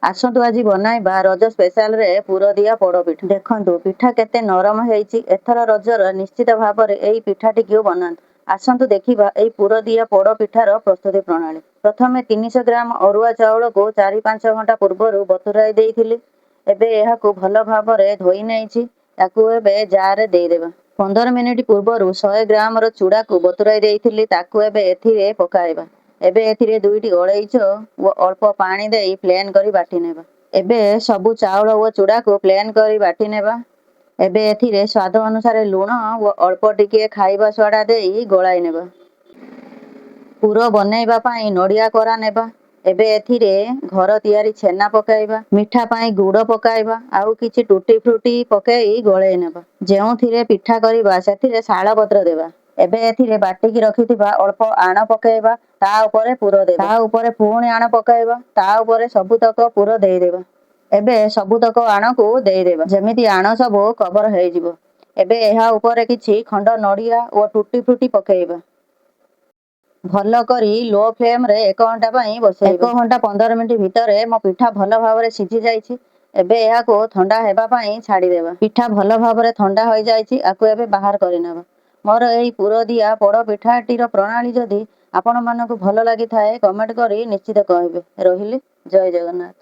ଆସନ୍ତୁ ଆଜି ବନାଇବା ରଜ ସ୍ପେଶାଲରେ ପୁରଦିଆ ପୋଡ଼ପିଠା। ଦେଖନ୍ତୁ ପିଠା କେତେ ନରମ ହେଇଛି। ଏଥର ରଜର ନିଶ୍ଚିତ ଭାବରେ ଏଇ ପିଠାଟିକୁ ବନାନ୍ତୁ। ଆସନ୍ତୁ ଦେଖିବା ଏଇ ପୁରଦିଆ ପୋଡ଼ପିଠାର ପ୍ରସ୍ତୁତି ପ୍ରଣାଳୀ। ପ୍ରଥମେ 300 ଗ୍ରାମ ଅରୁଆ ଚାଉଳକୁ 4-5 ଘଣ୍ଟା ପୂର୍ବରୁ ବତୁରାଇ ଦେଇଥିଲି। ଏବେ ଏହାକୁ ଭଲ ଭାବରେ ଧୋଇ ନେଇଛି। ତାକୁ ଏବେ ଜାରରେ ଦେଇଦେବା। 15 ମିନିଟ୍ ପୂର୍ବରୁ 100 ଗ୍ରାମର ଚୁଡ଼ାକୁ ବତୁରାଇ ଦେଇଥିଲି। ତାକୁ ଏବେ ଏଥିରେ ପକାଇବା। ଏବେ ଏଥିରେ 2ଟି ଅଳେଇଚ ଓ ଅଳ୍ପ ପାଣି ଦେଇ ପ୍ଲେନ୍ କରି ବାଟି ନେବା। ଏବେ ସବୁ ଚାଉଳ ଓ ଚୁଡ଼ାକୁ ପ୍ଲେନ୍ କରି ବାଟି ନେବା। ଏବେ ଏଥିରେ ସ୍ୱାଦ ଅନୁସାରେ ଲୁଣ ଓ ଅଳ୍ପ ଟିକିଏ ଖାଇବା ସୋଡ଼ା ଦେଇ ଗୋଳାଇ ନେବା। ପୁର ବନେଇବା ପାଇଁ ନଡ଼ିଆ କୋରା ନେବା। ଏବେ ଏଥିରେ ଘର ତିଆରି ଛେନା ପକାଇବା। ମିଠା ପାଇଁ ଗୁଡ଼ ପକାଇବା। ଆଉ କିଛି ଟୁଟି ଫ୍ରୁଟି ପକାଇ ଗୋଳେଇ ନେବା। ଯେଉଁଥିରେ ପିଠା କରିବା ସେଥିରେ ଶାଳପତ୍ର ଦେବା। ଏବେ ଏଥିରେ ବାଟିକି ରଖିଥିବା ଅଳ୍ପ ଆଣ ପକାଇବା। ତା ଉପରେ ପୁର ଦେବା। ତା ଉପରେ ପୁଣି ଆଣ ପକାଇବା। ତା ଉପରେ ସବୁତକ ପୁର ଦେଇଦେବା। ଏବେ ସବୁତକ ଆଣକୁ ଦେଇଦେବା ଯେମିତି ଆଣ ସବୁ କଭର ହେଇଯିବ। ଏବେ ଏହା ଉପରେ କିଛି ଖଣ୍ଡ ନଡ଼ିଆ ଓ ଟୁଟି ଫ୍ରୁଟି ପକାଇବା। ଭଲ କରି ଲୋ ଫ୍ଲେମ୍ରେ 1 ଘଣ୍ଟା ପାଇଁ ବସାଇବା। 1 ଘଣ୍ଟା 15 ମିନିଟ୍ ଭିତରେ ମୋ ପିଠା ଭଲ ଭାବରେ ସିଝି ଯାଇଛି। ଏବେ ଏହାକୁ ଥଣ୍ଡା ହେବା ପାଇଁ ଛାଡ଼ିଦେବା। ପିଠା ଭଲ ଭାବରେ ଥଣ୍ଡା ହୋଇଯାଇଛି। ଆକୁ ଏବେ ବାହାର କରିନେବା। ମୋର ଏହି ପୁରଦିଆ ପୋଡ଼ପିଠାଟିର ପ୍ରଣାଳୀ ଯଦି ଆପଣମାନଙ୍କୁ ଭଲ ଲାଗିଥାଏ କମେଣ୍ଟ କରି ନିଶ୍ଚିତ କହିବେ। ରହିଲି। ଜୟ ଜଗନ୍ନାଥ।